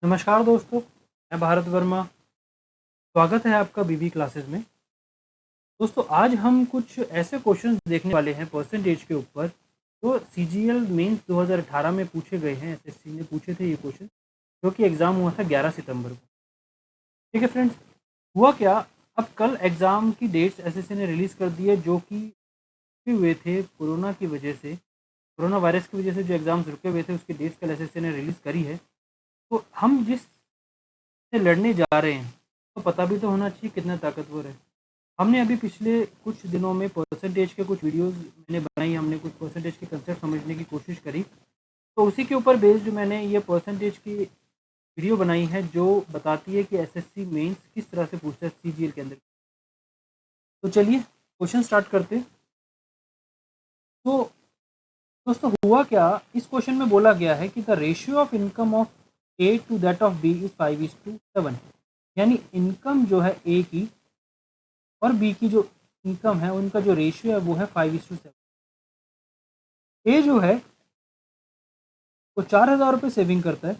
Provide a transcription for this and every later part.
नमस्कार दोस्तों, मैं भारत वर्मा। स्वागत है आपका बीबी क्लासेस में। दोस्तों, आज हम कुछ ऐसे क्वेश्चंस देखने वाले हैं परसेंटेज के ऊपर जो सीजीएल मेंस 2018 में पूछे गए हैं। एसएससी ने पूछे थे ये क्वेश्चन, जो कि एग्ज़ाम हुआ था 11 सितंबर को। ठीक है फ्रेंड्स, हुआ क्या, अब कल एग्ज़ाम की डेट्स एसएससी ने रिलीज़ कर दी है, जो कि रुके हुए थे कोरोना की वजह से। कोरोना वायरस की वजह से जो एग्ज़ाम्स रुके हुए थे, उसकी डेट्स कल एसएससी ने रिलीज़ करी है। तो हम जिस से लड़ने जा रहे हैं, तो पता भी तो होना चाहिए कितना ताकतवर है। हमने अभी पिछले कुछ दिनों में परसेंटेज के कुछ वीडियोस मैंने बनाई, हमने कुछ परसेंटेज के कंसेप्ट समझने की कोशिश करी। तो उसी के ऊपर बेस्ड मैंने ये परसेंटेज की वीडियो बनाई है, जो बताती है कि एसएससी मेंस किस तरह से पूछता है सीजीएल के अंदर। तो चलिए क्वेश्चन स्टार्ट करते हैं। तो दोस्तों, हुआ क्या, इस क्वेश्चन में बोला गया है कि the ratio of income of A to that of B is 5:7। यानी इनकम जो है ए की और बी की जो इनकम है, उनका जो रेशियो है वो है 5:7। ए जो है वो 4,000 रुपये सेविंग करता है,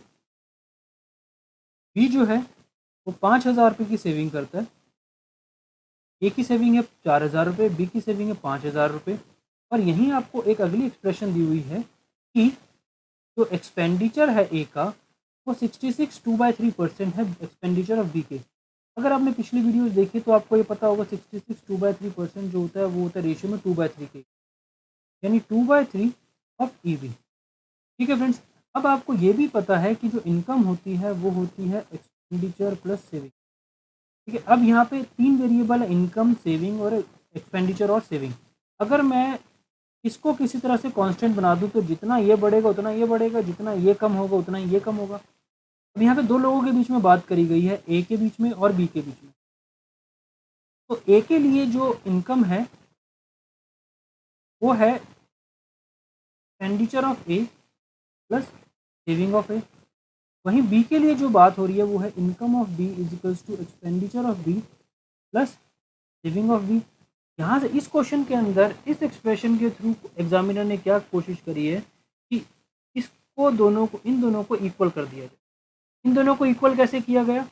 बी जो है वो 5,000 रुपये की सेविंग करता है। ए की सेविंग है 4,000 रुपये, बी की सेविंग है 5,000 रुपये। और यहीं आपको एक अगली एक्सप्रेशन दी हुई है कि जो एक्सपेंडिचर है ए का, वो 66 2/3% है एक्सपेंडिचर ऑफ बी के। अगर आपने पिछली वीडियोस देखी तो आपको ये पता होगा 66 2/3% जो होता है वो होता है रेशियो में 2/3 के, यानी 2/3 ऑफ ई बी। ठीक है फ्रेंड्स, अब आपको ये भी पता है कि जो इनकम होती है वो होती है एक्सपेंडिचर प्लस सेविंग। ठीक है, अब यहाँ पे तीन वेरिएबल है, इनकम, सेविंग और एक्सपेंडिचर और सेविंग। अगर मैं इसको किसी तरह से कांस्टेंट बना दूं तो जितना ये बढ़ेगा उतना ये बढ़ेगा, जितना ये कम होगा उतना ये कम होगा। अब यहाँ पे दो लोगों के बीच में बात करी गई है, ए के बीच में और बी के बीच में। तो ए के लिए जो इनकम है वो है expenditure of A plus saving of A. वहीं बी के लिए जो बात हो रही है वो है income of B is equals to expenditure of B plus saving of B. यहाँ से इस क्वेश्चन के अंदर इस एक्सप्रेशन के थ्रू एग्जामिनर ने क्या कोशिश करी है कि इसको दोनों को, इन दोनों को इक्वल कर दिया जाए। इन दोनों को इक्वल कैसे किया गया,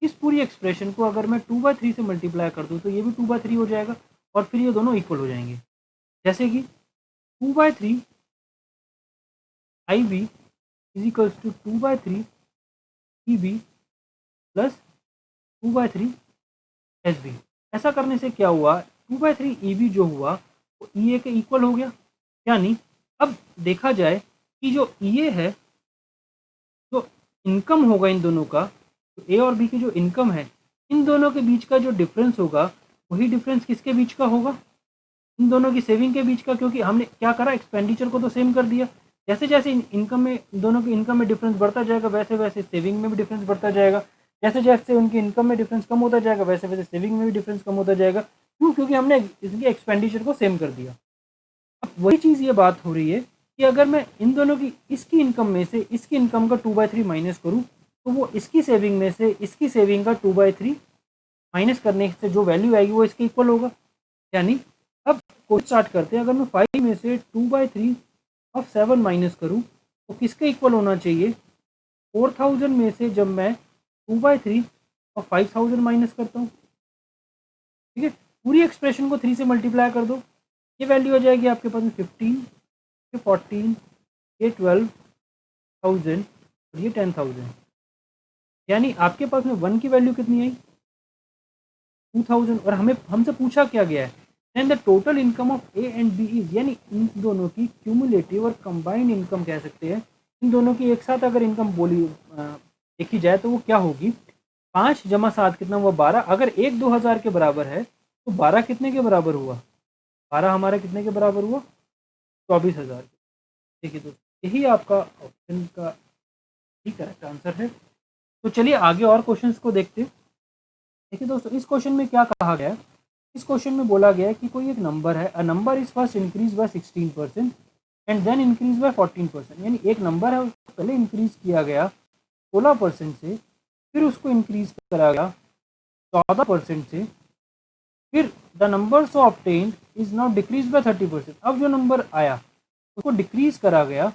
इस पूरी एक्सप्रेशन को अगर मैं 2/3 से मल्टीप्लाई कर दूँ तो ये भी 2/3 हो जाएगा और फिर ये दोनों इक्वल हो जाएंगे। जैसे कि 2/3 I B is equals to 2/3 E B plus 2/3 S B. ऐसा करने से क्या हुआ, 2/3 ई बी जो हुआ वो ई ए के इक्वल हो गया। यानी अब देखा जाए कि जो ई ए है, जो इनकम होगा इन दोनों का, तो ए और बी की जो इनकम है, इन दोनों के बीच का जो डिफरेंस होगा वही डिफरेंस किसके बीच का होगा, इन दोनों की सेविंग के बीच का। क्योंकि हमने क्या करा, एक्सपेंडिचर को तो सेम कर दिया। जैसे जैसे इनकम में, दोनों की इनकम में डिफरेंस बढ़ता जाएगा, वैसे वैसे सेविंग में भी डिफरेंस बढ़ता जाएगा। जैसे जैसे उनकी इनकम में डिफरेंस कम होता जाएगा, वैसे वैसे सेविंग में भी डिफरेंस कम होता जाएगा। क्यों? क्योंकि हमने इसके एक्सपेंडिचर को सेम कर दिया। अब वही चीज़ ये बात हो रही है कि अगर मैं इन दोनों की, इसकी इनकम में से इसकी इनकम का 2/3 माइनस करूँ, तो वो इसकी सेविंग में से इसकी सेविंग का 2/3 माइनस करने से जो वैल्यू आएगी वो इसके इक्वल होगा। यानी अब क्वेश्चन स्टार्ट करते हैं। अगर मैं 5 में से 2/3 ऑफ 7 माइनस करूँ तो किसके इक्वल होना चाहिए, 4000 में से जब मैं 2/3 ऑफ 5000 माइनस करता हूँ। ठीक है, पूरी एक्सप्रेशन को 3 से मल्टीप्लाई कर दो, ये वैल्यू हो जाएगी आपके पास में 15, ये 14, ये 12,000 और ये 10,000। यानी आपके पास में 1 की वैल्यू कितनी आई, 2000। और हमें, हमसे पूछा क्या गया है, and the total income of A and B is, यानी इन दोनों की क्यूमुलेटिव और कंबाइंड इनकम कह सकते हैं। इन दोनों की एक साथ अगर इनकम बोली देखी जाए तो वो क्या होगी, 5 + 7 कितना हुआ, 12। अगर एक 2,000 के बराबर है तो 12 कितने के बराबर हुआ, 12 हमारा कितने के बराबर हुआ, 24,000। देखिए दोस्तों, यही आपका ऑप्शन का ठीक करेक्ट आंसर है। तो चलिए आगे और क्वेश्चंस को देखते हैं। देखिए दोस्तों, इस क्वेश्चन में क्या कहा गया है, इस क्वेश्चन में बोला गया है कि कोई एक नंबर है, a number is first increase by 16% and then increase by 14%। यानी एक नंबर है, उसको पहले इंक्रीज किया गया 16% से, फिर उसको इंक्रीज करा गया 14% से, फिर the number so obtained is now decrease by 30%। अब जो नंबर आया उसको डिक्रीज करा गया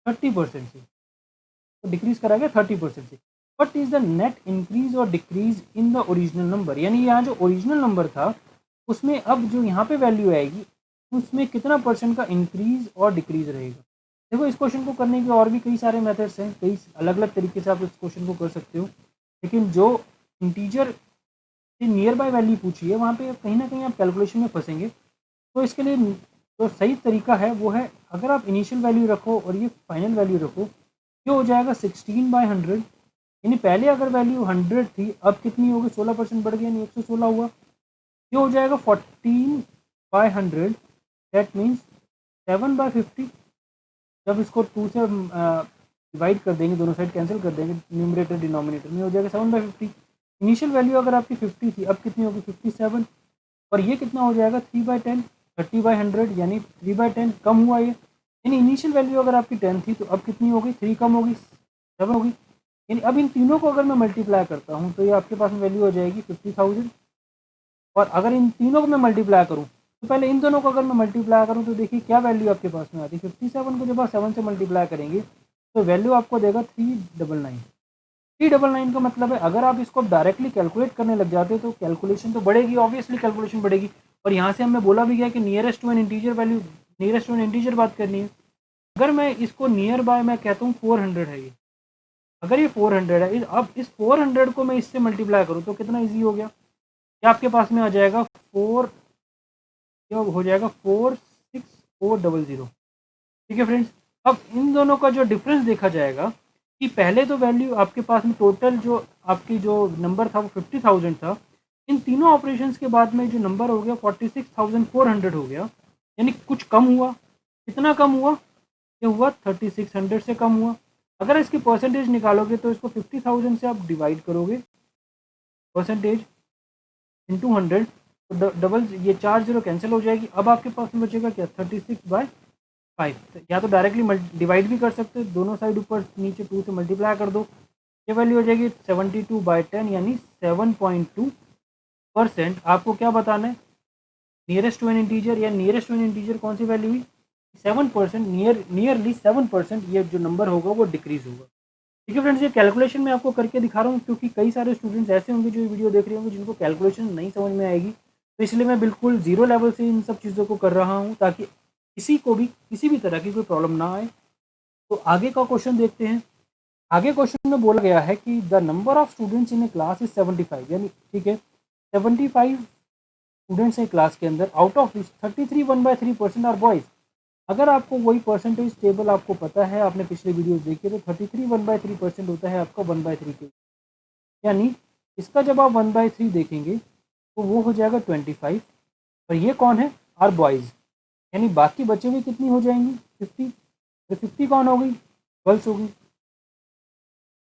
30% से, तो डिक्रीज करा गया 30% से। What is the net increase or decrease in the original number, यानी यहाँ जो ओरिजिनल नंबर था उसमें अब जो यहाँ पे वैल्यू आएगी उसमें कितना परसेंट का इंक्रीज और डिक्रीज रहेगा। देखो इस क्वेश्चन को करने के और भी कई सारे मेथड्स हैं, कई अलग अलग तरीके से आप इस क्वेश्चन को कर सकते हो, लेकिन जो इंटीजर से नियर बाय वैल्यू पूछी है वहाँ पे कहीं ना कहीं आप कैलकुलेशन में फंसेंगे। तो इसके लिए जो सही तरीका है वो है, अगर आप इनिशियल वैल्यू रखो और ये फाइनल वैल्यू रखो, ये हो जाएगा 16/100, यानी पहले अगर वैल्यू 100 थी अब कितनी होगी, 16% बढ़ गया यानी 116 हुआ। ये हो जाएगा 14/100, दैट मीन्स 7/50। जब इसको 2 से डिवाइड कर देंगे, दोनों साइड कैंसिल कर देंगे, न्यूमरेटर डिनोमिनेटर में हो जाएगा 7/50। इनिशियल वैल्यू अगर आपकी 50 थी अब कितनी होगी 57, और ये कितना हो जाएगा 3/10, 30/100 यानी 3/10 कम हुआ ये, यानी इनिशियल वैल्यू अगर आपकी 10 थी तो अब कितनी होगी 3 कम होगी 7 होगी। यानी अब इन तीनों को अगर मैं मल्टीप्लाई करता हूँ तो ये आपके पास में वैल्यू हो जाएगी 50,000। और अगर इन तीनों को मैं मल्टीप्लाई करूँ तो पहले इन दोनों को अगर मैं मल्टीप्लाई करूँ तो देखिए क्या वैल्यू आपके पास में आती है, 57 को जब आप 7 से मल्टीप्लाई करेंगे तो वैल्यू आपको देगा 399। 399 का मतलब है अगर आप इसको डायरेक्टली कैलकुलेट करने लग जाते तो कैलकुलेशन तो बढ़ेगी, ऑब्वियसली कैलकुलेशन बढ़ेगी। और यहाँ से हमने बोला भी गया कि nearest to an integer value, nearest to an integer बात करनी है। अगर मैं इसको नियर बाय मैं कहता हूँ 400 है ये, अगर ये 400 है, अब इस 400 को मैं इससे मल्टीप्लाई करूँ तो कितना ईजी हो गया, क्या आपके पास में आ जाएगा 4, क्या हो जाएगा 46400। ठीक है फ्रेंड्स, अब इन दोनों का जो डिफरेंस देखा जाएगा कि पहले तो वैल्यू आपके पास में टोटल जो आपकी जो नंबर था वो 50,000 था, इन तीनों ऑपरेशंस के बाद में जो नंबर हो गया 46,400 हो गया, यानी कुछ कम हुआ। कितना कम हुआ, ये हुआ 3600 से कम हुआ। अगर इसकी परसेंटेज निकालोगे तो इसको 50,000 से आप डिवाइड करोगे परसेंटेज इंटू 100, तो डबल ये 4 0 कैंसिल हो जाएगी। अब आपके पास में बचेगा क्या 36/5, या तो डायरेक्टली डिवाइड भी कर सकते हो, दोनों साइड ऊपर नीचे 2 से मल्टीप्लाई कर दो, ये वैल्यू हो जाएगी 72/10 यानी 7.2%। आपको क्या बताना है, नियरेस्ट टू एन इंटीजर, या नियरेस्ट टू एन इंटीजर कौन सी वैल्यू हुई 7%, नियरली 7% ये जो नंबर होगा वो डिक्रीज होगा। ठीक है फ्रेंड्स, ये कैलकुलेशन मैं आपको करके दिखा रहा हूँ क्योंकि कई सारे स्टूडेंट्स ऐसे होंगे जो ये वीडियो देख रहे होंगे जिनको कैलकुलेशन नहीं समझ में आएगी, तो इसलिए मैं बिल्कुल जीरो लेवल से इन सब चीज़ों को कर रहा हूँ ताकि किसी को भी किसी भी तरह की कोई प्रॉब्लम ना आए। तो आगे का क्वेश्चन देखते हैं। आगे क्वेश्चन में बोला गया है कि the number of students in A class is 75, यानी ठीक है 75 स्टूडेंट्स हैं क्लास के अंदर, आउट ऑफ 33 1/3% आर बॉयज़। अगर आपको वही परसेंटेज टेबल आपको पता है, आपने पिछले वीडियो देखी तो 33 1/3% होता है आपका 1/3 के, यानी इसका जब आप 1/3 देखेंगे तो वो हो जाएगा 25, और ये कौन है आर बॉयज़, यानी बाकी बचे हुए कितनी हो जाएंगी 50, तो 50 कौन हो गई गर्ल्स होगी।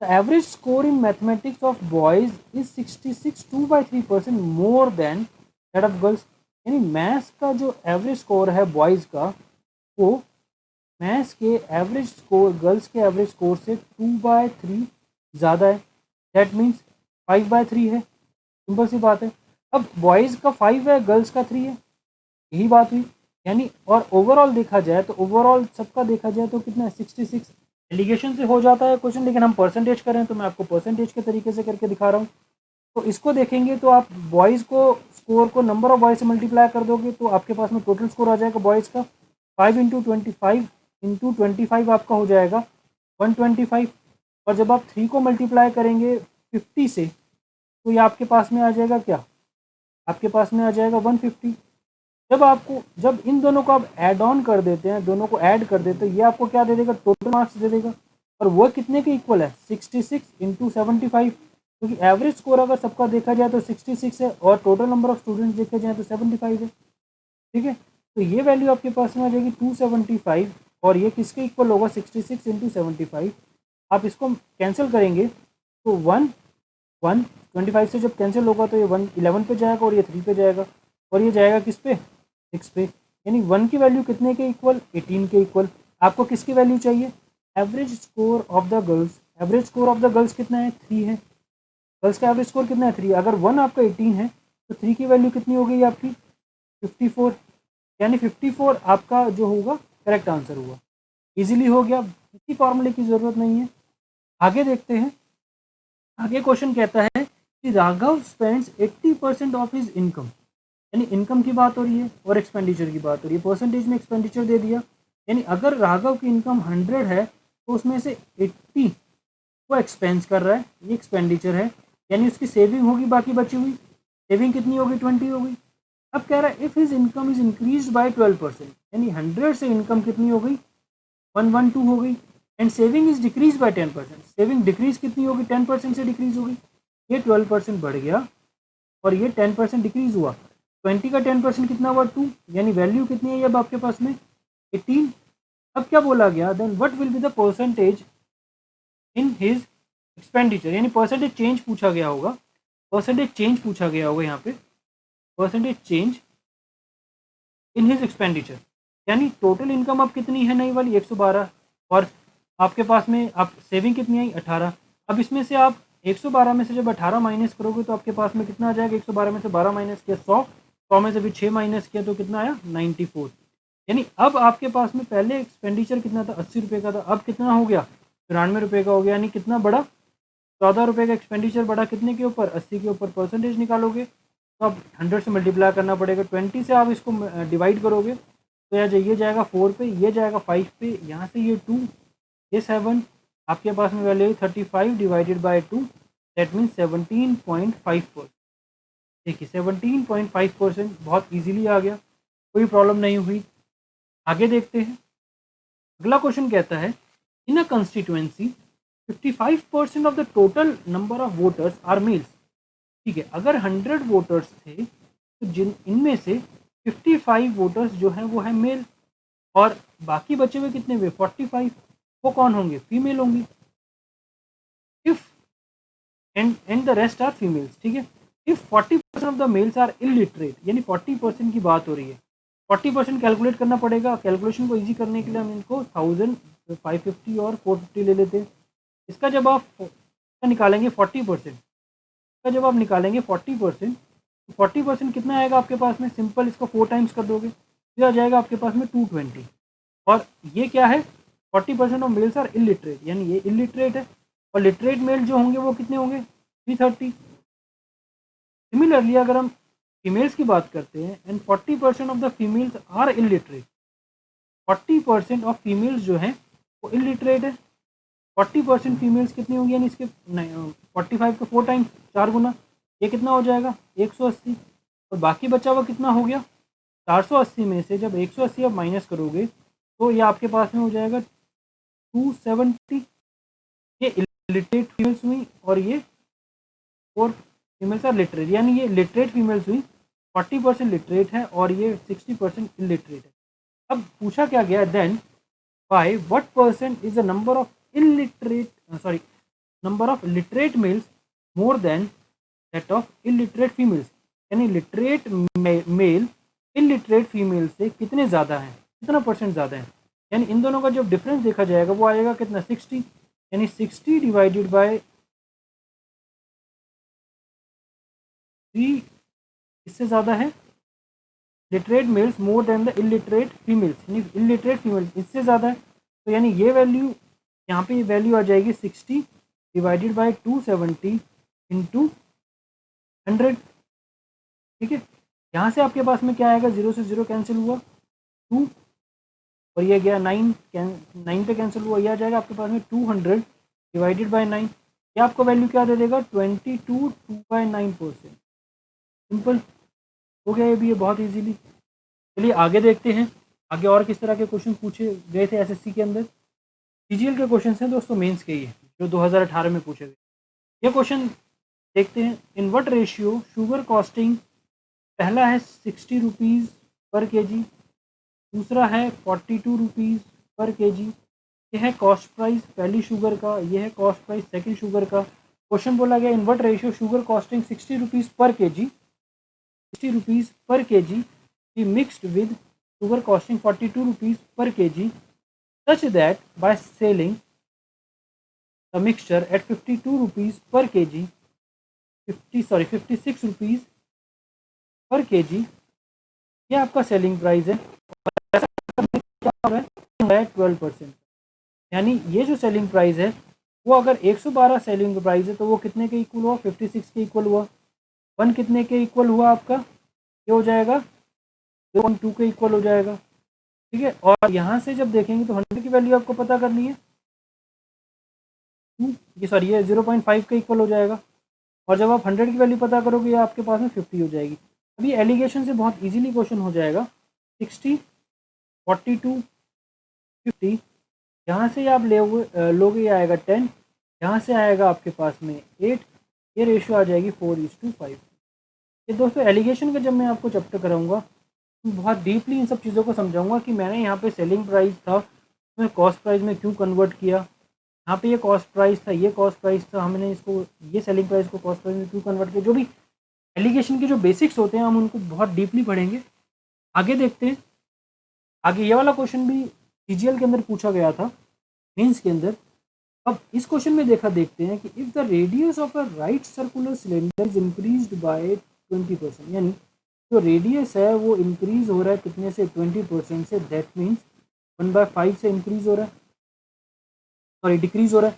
The average score in mathematics of boys is 66 2/3% more than that of girls, यानी मैथ्स का जो एवरेज स्कोर है बॉयज़ का वो मैथ्स के एवरेज स्कोर गर्ल्स के एवरेज स्कोर से 2/3 ज़्यादा है, दैट मीन्स 5/3 है। सिंपल सी बात है। अब बॉयज़ का 5 है गर्ल्स का 3 है, यही बात हुई। यानी और ओवरऑल देखा जाए तो ओवरऑल सबका देखा जाए तो कितना है 66। एलिगेशन से हो जाता है क्वेश्चन, लेकिन हम परसेंटेज करें तो मैं आपको परसेंटेज के तरीके से करके दिखा रहा हूँ। तो इसको देखेंगे तो आप बॉयज़ को स्कोर को नंबर ऑफ बॉयज़ से मल्टीप्लाई कर दोगे तो आपके पास में टोटल स्कोर आ जाएगा बॉयज़ का 5 इंटू 25 आपका हो जाएगा 125, और जब आप 3 को मल्टीप्लाई करेंगे 50 से तो ये आपके पास में आ जाएगा क्या, आपके पास में आ जाएगा 150। जब इन दोनों को आप ऐड ऑन कर देते हैं, दोनों को ऐड कर देते हैं, ये आपको क्या दे देगा टोटल मार्क्स दे देगा, और वो कितने के इक्वल है 66 इंटू 75, क्योंकि एवरेज स्कोर अगर सबका देखा जाए तो 66 है और टोटल नंबर ऑफ स्टूडेंट्स देखे जाए तो 75 है। ठीक है, तो ये वैल्यू आपके पास में आ जाएगी 275, और ये किसके इक्वल होगा 66 इंटू 75। आप इसको कैंसिल करेंगे तो 25 से जब कैंसिल होगा तो ये 11 पे जाएगा और ये 3 पे जाएगा, और ये जाएगा किस पे 6 पे, यानी 1 की वैल्यू कितने के इक्वल 18 के इक्वल। आपको किसकी वैल्यू चाहिए, average score of the girls, average score of the girls कितना है 3 है, गर्ल्स का एवरेज स्कोर कितना है 3, अगर 1 आपका 18 है तो 3 की वैल्यू कितनी हो गई आपकी 54, यानी 54 आपका जो होगा करेक्ट आंसर होगा। इजीली हो गया, किसी फॉर्मूले की ज़रूरत नहीं है। आगे देखते हैं। आगे क्वेश्चन कहता है कि Raghav spends 80% of his income, यानी इनकम की बात हो रही है और एक्सपेंडिचर की बात हो रही है, परसेंटेज में एक्सपेंडिचर दे दिया। यानी अगर राघव की इनकम 100 है तो उसमें से 80 वो एक्सपेंस कर रहा है, ये एक्सपेंडिचर है, यानी उसकी सेविंग होगी, बाकी बची हुई सेविंग कितनी होगी, 20 होगी। अब कह रहा है if his income is increase by 12%, यानी 100 से इनकम कितनी हो गई, 112 हो गई, and saving is decrease by 10%, saving decrease कितनी होगी, 10% से डिक्रीज होगी। ये 12% बढ़ गया और ये 10% डिक्रीज हुआ, 20 का 10% कितना हुआ, 2, यानी वैल्यू कितनी है अब आपके पास में, 18। अब क्या बोला गया, then what will be the percentage in his expenditure, यानी परसेंटेज चेंज पूछा गया होगा, परसेंटेज चेंज पूछा गया होगा यहाँ पे, परसेंटेज चेंज इन हिज एक्सपेंडिचर, यानी टोटल इनकम अब कितनी है नई वाली 112, और आपके पास में आप सेविंग कितनी आई 18। अब इसमें से आप 112 में से जब 18 माइनस करोगे तो आपके पास में कितना आ जाएगा, 112 में से 12 माइनस किया 100, 100 में से भी 6 माइनस किया तो कितना आया 94। यानी अब आपके पास में पहले एक्सपेंडिचर कितना था, 80 रुपये का था, अब कितना हो गया 94 रुपये का हो गया, यानी कितना बड़ा, 14 रुपये का एक्सपेंडिचर बढ़ा, कितने के ऊपर, 80 के ऊपर। परसेंटेज निकालोगे तो अब 100 से मल्टीप्लाई करना पड़ेगा, 20 से आप इसको डिवाइड करोगे तो ये जाएगा 4 पे, ये जाएगा 5 पे, यहाँ से ये 2, ये 7, आपके पास में value 35 divided by 2, that means 17.5%। देखिए 17.5% बहुत इजीली आ गया, कोई प्रॉब्लम नहीं हुई। आगे देखते हैं, अगला क्वेश्चन कहता है in a constituency 55% of the total number of voters are males. ठीक है, अगर 100 वोटर्स थे तो जिन इनमें से 55 वोटर्स जो हैं वो है मेल, और बाकी बचे हुए कितने हुए 45, वो कौन होंगे, फीमेल होंगी। If and the rest are females. ठीक है, if 40% of the males are illiterate, यानी 40% की बात हो रही है, 40% कैलकुलेट करना पड़ेगा। कैलकुलेशन को इजी करने के लिए हम इनको 1000, 550 और 450 ले लेते हैं। इसका जब आप निकालेंगे 40%, का जब आप निकालेंगे 40%, तो 40% कितना आएगा आपके पास में, सिंपल इसको 4 टाइम्स कर दोगे, फिर आ जाएगा आपके पास में 220। और ये क्या है, 40% ऑफ मेल्स आर इलिटरेट, यानी ये इलिटरेट है, और लिटरेट मेल जो होंगे वो कितने होंगे 330। सिमिलरली अगर हम फीमेल्स की बात करते हैं, and 40% of the females are illiterate, 40% of females जो हैं वो इलिटरेट है। 40% फीमेल्स कितनी होंगी, यानी इसके 45 का 4 टाइम्स, 4 गुना, ये कितना हो जाएगा 180, और बाकी बचा हुआ कितना हो गया 480 में से जब 180 आप माइनस करोगे तो ये आपके पास में हो जाएगा 270। ये इलिटरेट फीमेल्स हुई और ये 4 फीमेल्स आर लिटरेट, यानी ये लिटरेट फीमेल्स हुई, 40% लिटरेट है और ये 60% इलिटरेट है। अब पूछा क्या गया, then by what percent is the number of number of literate males more than that of illiterate females, यानी लिटरेट मेल इलिटरेट फीमेल से कितने ज़्यादा हैं, कितना परसेंट ज़्यादा है, यानी इन दोनों का जब डिफरेंस देखा जाएगा वो आएगा कितना 60, यानी 60 डिवाइडेड बाय 3, इससे ज़्यादा है literate males more than the illiterate females, यानी इलिटरेट फीमेल्स इससे ज़्यादा है। तो यानी ये वैल्यू यहाँ पे ये वैल्यू आ जाएगी 60 डिवाइडेड बाय 270 इंटू 100। ठीक है, यहाँ से आपके पास में क्या आएगा, 0 से 0 कैंसिल हुआ 2, और ये गया 9, 9 पे कैंसिल हुआ, ये आ जाएगा आपके पास में 200 डिवाइडेड बाय 9, ये आपको वैल्यू क्या दे देगा 22.9%। सिंपल हो गया ये भी, ये बहुत इजीली। चलिए आगे देखते हैं, आगे और किस तरह के क्वेश्चन पूछे गए थे एसएससी के अंदर। सीजीएल के क्वेश्चन हैं दोस्तों, मेंस के ही जो 2018 में पूछे गए। ये क्वेश्चन देखते हैं, in what ratio sugar costing, पहला है 60 रुपीज़ पर केजी, दूसरा है 42 रुपीज़ पर केजी। ये है कॉस्ट प्राइस पहली शुगर का, ये है कॉस्ट प्राइस सेकंड शुगर का। क्वेश्चन बोला गया in what ratio sugar costing 60 rupees पर केजी, 60 रुपीज़ पर KG be mixed with sugar costing 42 rupees per kg, such that by selling the mixture at 52 rupees per kg, 56 rupees per kg, ये आपका selling price है, और ऐसा क्या हो रहा है 12%, यानी ये जो सेलिंग प्राइस है वो अगर 112 सेलिंग प्राइस है तो वो कितने के इक्वल हुआ, 56 के इक्वल हुआ। 1 कितने के इक्वल हुआ आपका, ये हो जाएगा 0.2 के इक्वल हो जाएगा। ठीक है, और यहाँ से जब देखेंगे तो 100 की वैल्यू आपको पता करनी है, ये सॉरी ये 0.5 के इक्वल हो जाएगा। और जब आप 100 की वैल्यू पता करोगे ये आपके पास में 50 हो जाएगी। अभी एलिगेशन से बहुत इजीली क्वेश्चन हो जाएगा। 60, 42, 50, यहाँ से आप लोगे ये आएगा 10, यहाँ से आएगा आपके पास में 8, ये रेशियो आ जाएगी 4:5। ये दोस्तों एलिगेशन का जब मैं आपको चैप्टर कराऊंगा बहुत डीपली इन सब चीज़ों को समझाऊंगा कि मैंने यहाँ पे सेलिंग प्राइस था मैं कॉस्ट प्राइस में क्यों कन्वर्ट किया, यहाँ पे ये कॉस्ट प्राइस था, ये कॉस्ट प्राइस था, हमने इसको ये सेलिंग प्राइस को कॉस्ट प्राइस में क्यों कन्वर्ट किया। जो भी एलिगेशन के जो बेसिक्स होते हैं हम उनको बहुत डीपली पढ़ेंगे। आगे देखते हैं, आगे ये वाला क्वेश्चन भी सीजीएल के अंदर पूछा गया था मेंस के अंदर। अब इस क्वेश्चन में देखते हैं कि if the radius of a right circular cylinder is increased by 20%, यानी जो रेडियस है वो इंक्रीज हो रहा है कितने से, 20% से। दैट मीन्स 1/5 से इंक्रीज हो रहा है, सॉरी डिक्रीज हो रहा है,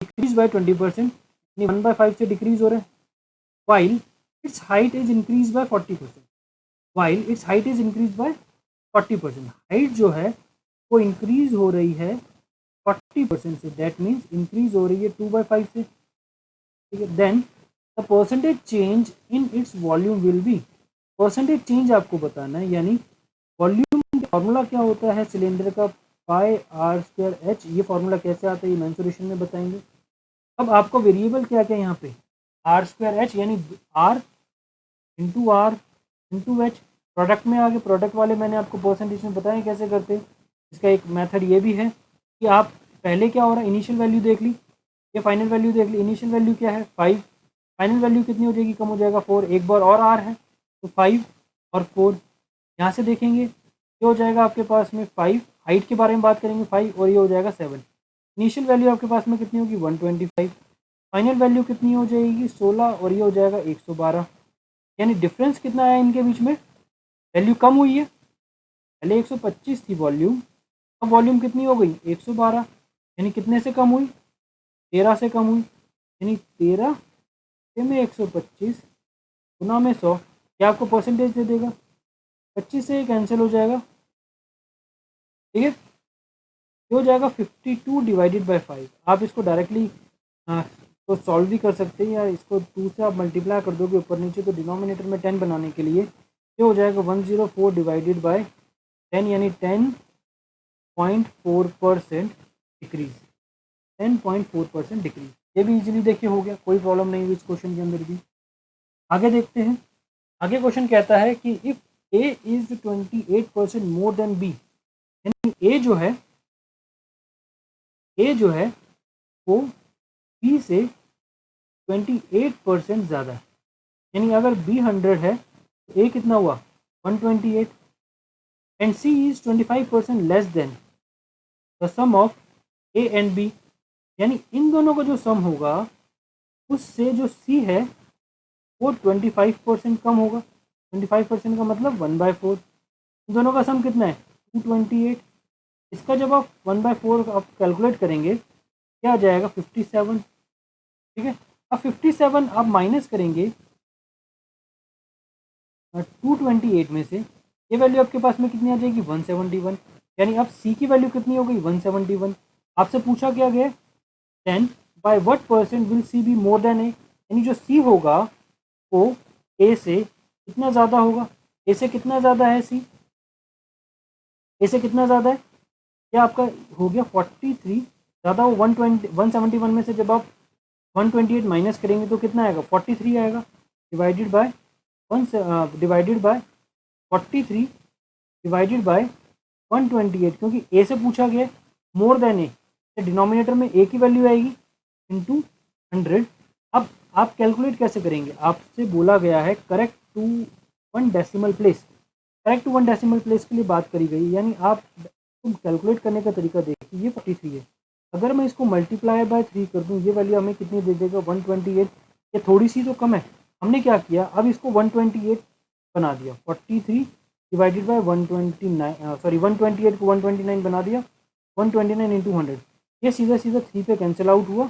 डिक्रीज बाय 20%, यानी 1/5 से डिक्रीज हो रहा है। While it's height is increase by 40%, while it's height is increase by 40%, height जो है वो इंक्रीज हो रही है 40% से। दैट मीन्स इंक्रीज हो रही है 2/5 से। ठीक है, then the percentage change in its volume will be, percentage change आपको बताना है, यानी वॉल्यूम फार्मूला क्या होता है सिलेंडर का, पाई आर स्क्वायर एच। ये फार्मूला कैसे आता है ये मेंसुरेशन में बताएंगे। अब आपको वेरिएबल क्या क्या यहाँ पे, आर स्क्वायर एच यानी आर इंटू एच। प्रोडक्ट में आगे प्रोडक्ट वाले मैंने आपको परसेंटेज में बताया कैसे करते हैं। इसका एक मेथड ये भी है कि आप पहले क्या हो रहा है, इनिशियल वैल्यू देख ली, ये फाइनल वैल्यू देख ली। इनिशियल वैल्यू क्या है 5, फाइनल वैल्यू कितनी हो जाएगी, कम हो जाएगा 4, एक बार और आर है तो 5 और 4। यहाँ से देखेंगे ये हो जाएगा आपके पास में 5, हाइट के बारे में बात करेंगे 5, और ये हो जाएगा 7। इनिशियल वैल्यू आपके पास में कितनी होगी 125, फाइनल वैल्यू कितनी हो जाएगी 16, और ये हो जाएगा 112। यानी डिफरेंस कितना है इनके बीच में, वैल्यू कम हुई है। पहले 125 थी वॉल्यूम, अब वॉल्यूम कितनी हो गई 112, यानी कितने से कम हुई 13 से कम हुई। यानी 13 में 125 गुना में 100, क्या आपको परसेंटेज दे देगा, 25 से कैंसिल हो जाएगा। ठीक है, ये हो जाएगा 52 डिवाइडेड बाय 5। आप इसको डायरेक्टली तो सॉल्व भी कर सकते हैं, या इसको 2 से आप मल्टीप्लाई कर दोगे ऊपर नीचे तो डिनोमिनेटर में 10 बनाने के लिए ये हो जाएगा 104 डिवाइडेड बाय 10, यानी 10.4% डिक्रीज, 10.4% डिक्रीज। ये भी इजीली देखिए हो गया, कोई प्रॉब्लम नहीं हुई इस क्वेश्चन के अंदर भी। आगे देखते हैं, आगे क्वेश्चन कहता है कि if A is 28% more than B, यानी ए जो है वो बी से 28% ज़्यादा है। यानी अगर बी 100 है तो ए कितना हुआ 128, and C is 25% less than the sum of A and B, यानी इन दोनों का जो सम होगा उससे जो सी है वो 25% कम होगा। 25% का मतलब 1/4, इन दोनों का सम कितना है 228। इसका जब आप 1/4 आप कैलकुलेट करेंगे क्या आ जाएगा 57। ठीक है, अब 57 आप माइनस करेंगे 228 में से, ये वैल्यू आपके पास में कितनी आ जाएगी 171, यानी अब सी की वैल्यू कितनी हो गई 171। आपसे पूछा क्या गया 10 by what percent will C be more than A, यानी जो सी होगा वो ए से कितना ज़्यादा होगा, ए से कितना ज़्यादा है सी, ए से कितना ज़्यादा है, क्या आपका हो गया 43 ज़्यादा हो 171 में से जब आप 128 माइनस करेंगे तो कितना आएगा 43 आएगा, डिवाइडेड बाय 43 डिवाइडेड बाय 128, क्योंकि ए से पूछा गया मोर देन ए, डिनोमिनेटर में ए की वैल्यू आएगी इंटू 100। अब आप कैलकुलेट कैसे करेंगे, आपसे बोला गया है correct to 1 decimal place, correct to 1 decimal place के लिए बात करी गई, यानी आप कैलकुलेट करने का तरीका देखिए। ये 43 है, अगर मैं इसको मल्टीप्लाई बाय 3 कर दूँ ये वैल्यू हमें कितनी दे देगा 128। ये थोड़ी सी तो कम है, हमने क्या किया अब इसको 128 बना दिया, 43 डिवाइडेड बाय 129 सॉरी 128 को 129 बना दिया, 129 इंटू 100, ये सीधा सीधा 3 पे कैंसिल आउट हुआ,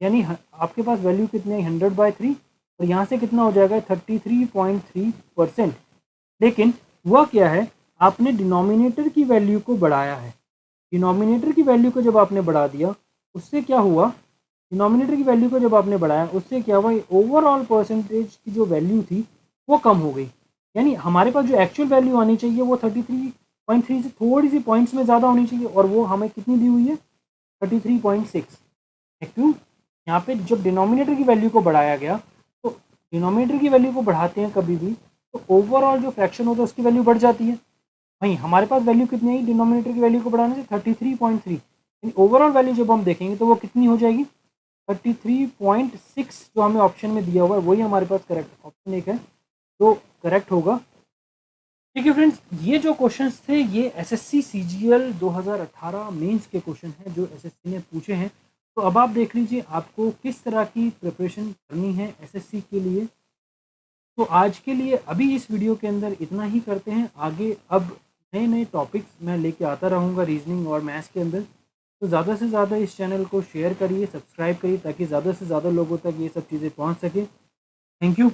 यानी आपके पास वैल्यू कितनी है 100/3 और यहाँ से कितना हो जाएगा 33.3%। लेकिन हुआ क्या है, आपने डिनोमिनेटर की वैल्यू को बढ़ाया है। डिनोमिनेटर की वैल्यू को जब आपने बढ़ा दिया उससे क्या हुआ, डिनोमिनेटर की वैल्यू को जब आपने बढ़ाया उससे क्या हुआ, ओवरऑल परसेंटेज की जो वैल्यू थी वो कम हो गई। यानी हमारे पास जो एक्चुअल वैल्यू आनी चाहिए वो 33.3 से थोड़ी सी पॉइंट्स में ज़्यादा होनी चाहिए, और वो हमें कितनी दी हुई है 33.6। क्यों, यहाँ पे जब डिनोमिनेटर की वैल्यू को बढ़ाया गया, तो डिनोमिनेटर की वैल्यू को बढ़ाते हैं कभी भी तो ओवरऑल जो फ्रैक्शन होता है उसकी वैल्यू बढ़ जाती है। वहीं हमारे पास वैल्यू कितनी आई डिनोमिनेटर की वैल्यू को बढ़ाने से 33.3, यानी ओवरऑल वैल्यू जब हम देखेंगे तो वो कितनी हो जाएगी 33.6, जो हमें ऑप्शन में दिया हुआ है वही हमारे पास करेक्ट ऑप्शन एक है जो करेक्ट होगा। ठीक है फ्रेंड्स, ये जो क्वेश्चंस थे ये एसएससी सीजीएल 2018 मेंस के क्वेश्चन हैं जो एसएससी ने पूछे हैं। तो अब आप देख लीजिए आपको किस तरह की प्रिपरेशन करनी है एसएससी के लिए। तो आज के लिए अभी इस वीडियो के अंदर इतना ही करते हैं, आगे अब नए नए टॉपिक्स मैं लेके आता रहूँगा रीजनिंग और मैथ्स के अंदर। तो ज़्यादा से ज़्यादा इस चैनल को शेयर करिए, सब्सक्राइब करिए ताकि ज़्यादा से ज़्यादा लोगों तक ये सब चीज़ें पहुँच सके। Thank you.